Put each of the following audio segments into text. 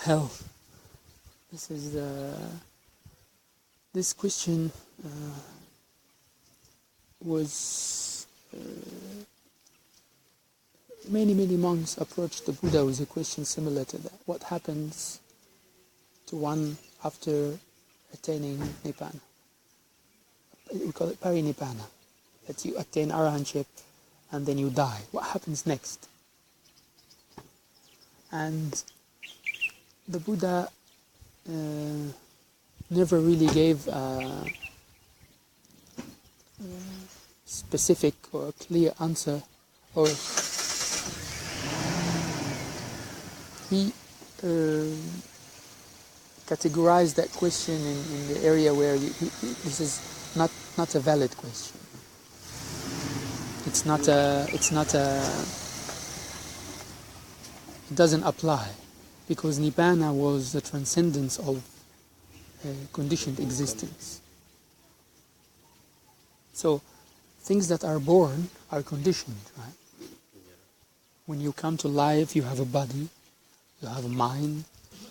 hell. This question was many monks approached the Buddha with a question similar to that. What happens to one after attaining Nibbana? We call it Parinibbana, that you attain arahantship and then you die. What happens next? And the Buddha never really gave a specific or clear answer, or he categorized that question in the area where this is not a valid question. It doesn't apply, because Nibbana was the transcendence of conditioned existence. So things that are born are conditioned, right? When you come to life, you have a body, you have a mind,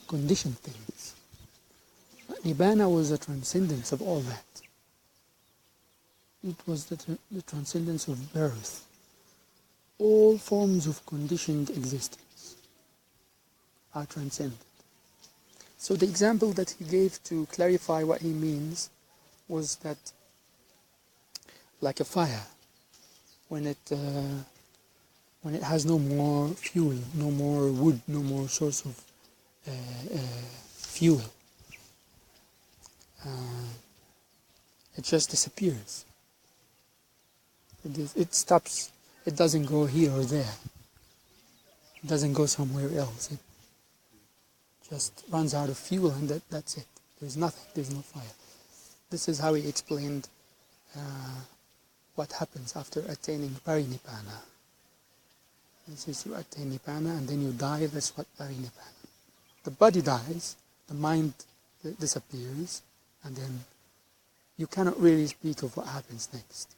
conditioned things. But Nibbana was the transcendence of all that. It was the transcendence of birth. All forms of conditioned existence are transcended. So the example that he gave to clarify what he means was that, like a fire, when it has no more fuel, no more wood, no more source of fuel, it just disappears. It stops. It doesn't go here or there. It doesn't go somewhere else. It just runs out of fuel, and that's it. There's nothing. There's no fire. This is how he explained what happens after attaining Parinibbana. He says you attain Nibbana and then you die. That's what Parinibbana. The body dies, the mind disappears, and then you cannot really speak of what happens next,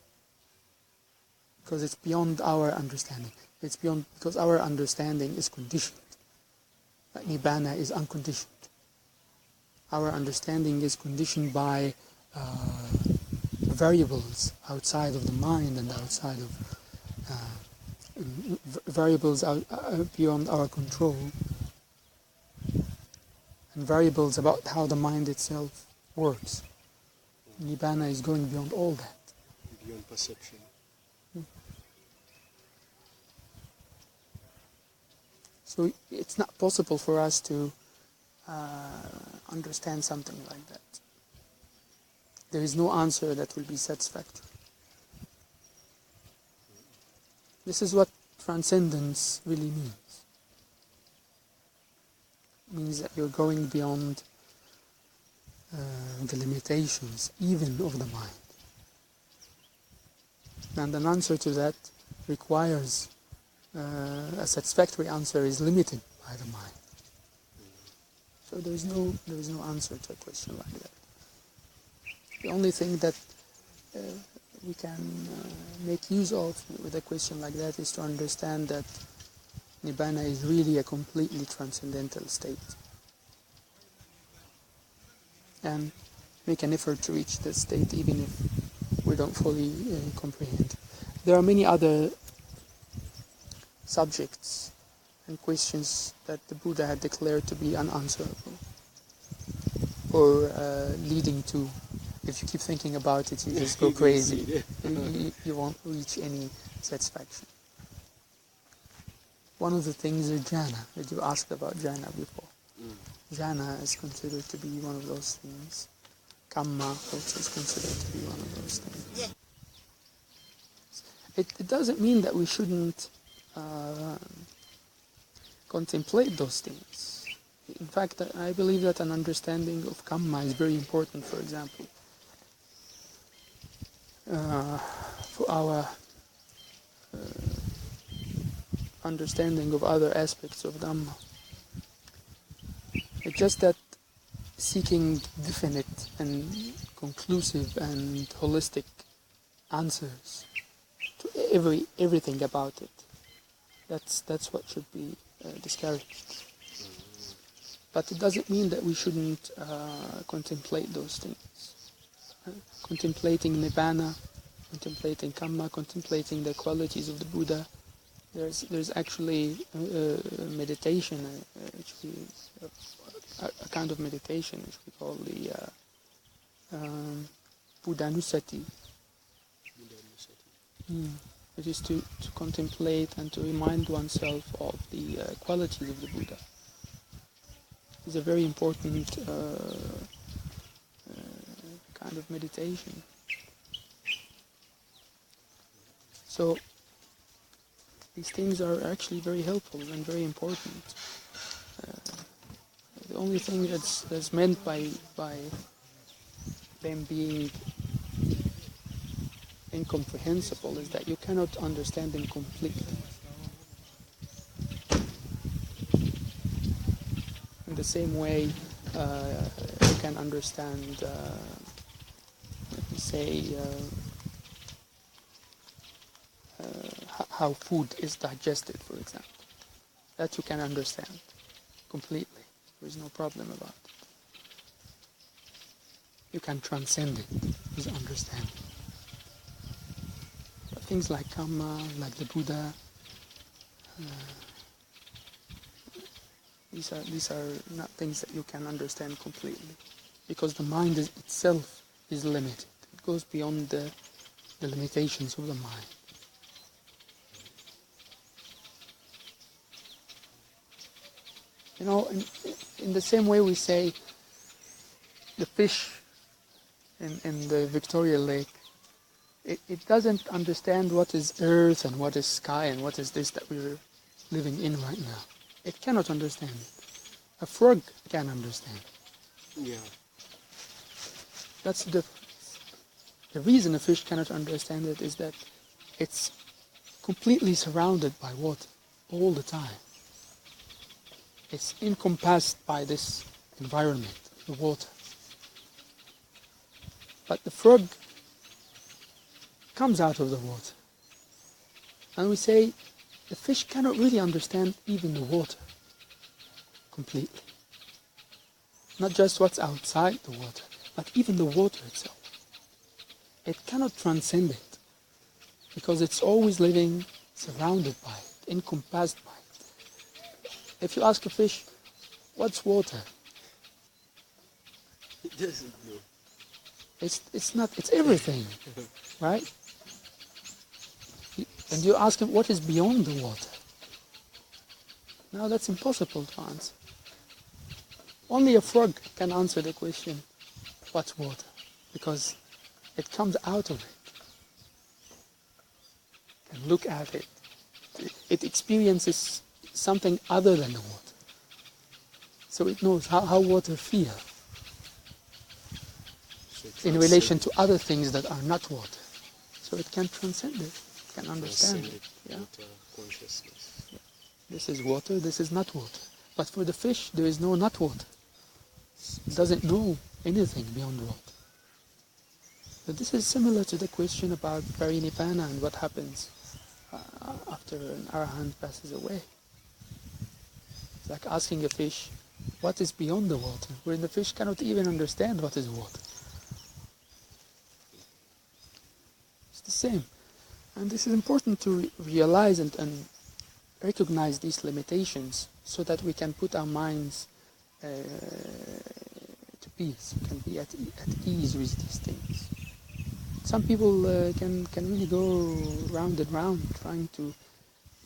because it's beyond our understanding. It's beyond, because our understanding is conditioned. But Nibbana is unconditioned. Our understanding is conditioned by variables outside of the mind and outside of variables beyond our control, and variables about how the mind itself works. Nibbana is going beyond all that. Beyond perception. So it's not possible for us to understand something like that. There is no answer that will be satisfactory. This is what transcendence really means. It means that you're going beyond the limitations, even of the mind. And an answer to that requires a satisfactory answer is limited by the mind. So there is no answer to a question like that. The only thing that we can make use of with a question like that is to understand that Nibbana is really a completely transcendental state, and make an effort to reach that state even if we don't fully comprehend. There are many other subjects and questions that the Buddha had declared to be unanswerable, or leading to, if you keep thinking about it, you just go crazy. You won't reach any satisfaction. One of the things is jhana, that you asked about jhana before. Jhana is considered to be one of those things. Kamma also is considered to be one of those things. It doesn't mean that we shouldn't contemplate those things. In fact, I believe that an understanding of kamma is very important, for example, for our understanding of other aspects of Dhamma. It's just that seeking definite and conclusive and holistic answers to everything about it, that's what should be discouraged. But it doesn't mean that we shouldn't contemplate those things. Contemplating Nibbana, contemplating Kamma, contemplating the qualities of the Buddha. There's actually meditation, which a kind of meditation which we call the Buddhanusati. It is to contemplate and to remind oneself of the qualities of the Buddha. It's a very important kind of meditation. So these things are actually very helpful and very important. The only thing that's meant by them being incomprehensible is that you cannot understand them completely. In the same way, you can understand, let me say, how food is digested, for example. That you can understand completely. There is no problem about it. You can transcend it with understanding. But things like Kamma, like the Buddha, these are not things that you can understand completely, because the mind itself is limited. It goes beyond the limitations of the mind. You know, in the same way we say the fish in the Victoria Lake, it doesn't understand what is earth and what is sky and what is this that we're living in right now. It cannot understand it. A frog can understand. Yeah. That's the difference. The reason a fish cannot understand it is that it's completely surrounded by water all the time. It's encompassed by this environment, the water. But the frog comes out of the water. And we say the fish cannot really understand even the water completely. Not just what's outside the water, but even the water itself. It cannot transcend it, because it's always living surrounded by it, encompassed by it. If you ask a fish, what's water? It doesn't know. It's everything, right? And you ask him, what is beyond the water? Now that's impossible to answer. Only a frog can answer the question, what's water? Because it comes out of it. You can look at it. It experiences something other than the water. So it knows how water feels in relation to other things that are not water. So it can transcend it, can understand it. Yeah? Consciousness. Yeah. This is water, this is not water. But for the fish, there is no not water. It doesn't know anything beyond water. But this is similar to the question about Parinibbana and what happens after an arahant passes away. It's like asking a fish, what is beyond the water? Wherein the fish cannot even understand what is water. It's the same. And this is important to realize and recognize these limitations so that we can put our minds to peace. We can be at ease with these things. Some people can really go round and round trying to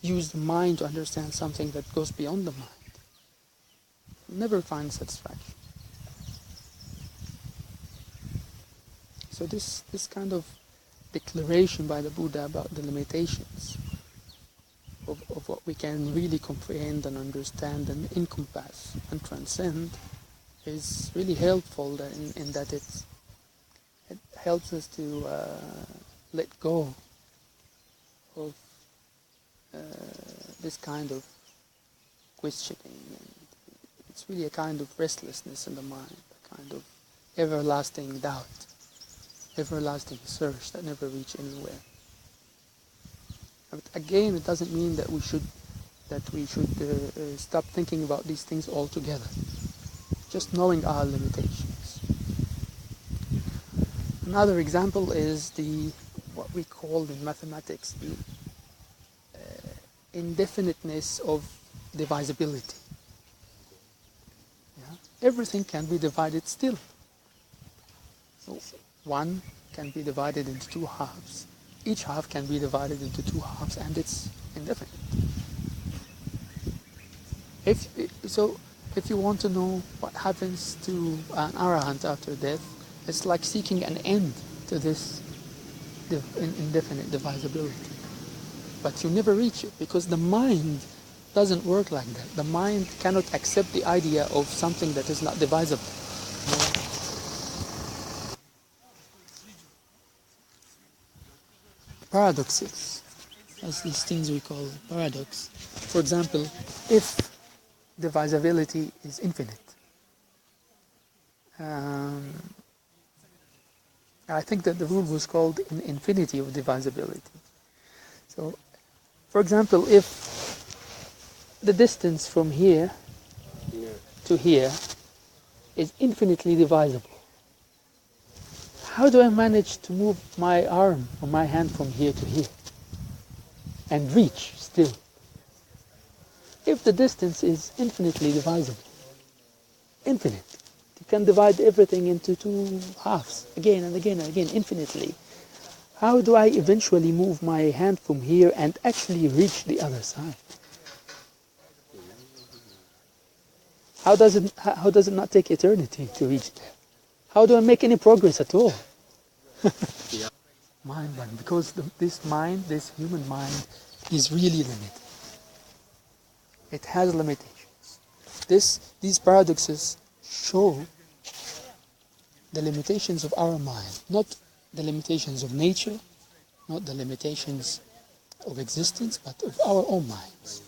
use the mind to understand something that goes beyond the mind. Never find satisfaction. So this kind of declaration by the Buddha about the limitations of what we can really comprehend and understand and encompass and transcend is really helpful in that it helps us to let go of this kind of questioning. And it's really a kind of restlessness in the mind, a kind of everlasting doubt, everlasting search that never reach anywhere. But again, it doesn't mean that we should stop thinking about these things altogether. just knowing our limitations. Another example is what we call in mathematics the indefiniteness of divisibility. Yeah? Everything can be divided still. So 1 can be divided into 2 halves. Each half can be divided into 2 halves, and it's indefinite. If you want to know what happens to an arahant after death, it's like seeking an end to this indefinite divisibility. But you never reach it, because the mind doesn't work like that. The mind cannot accept the idea of something that is not divisible. Paradoxes, as these things we call paradox. For example, if divisibility is infinite, I think that the rule was called an infinity of divisibility. So, for example, if the distance from here to here is infinitely divisible, how do I manage to move my arm or my hand from here to here and reach still? If the distance is infinitely divisible, infinite, you can divide everything into 2 halves again and again and again, infinitely. How do I eventually move my hand from here and actually reach the other side? How does it not take eternity to reach there? How do I make any progress at all? Mind, because this human mind, is really limited. It has limitations. These paradoxes show the limitations of our mind, not the limitations of nature, not the limitations of existence, but of our own minds.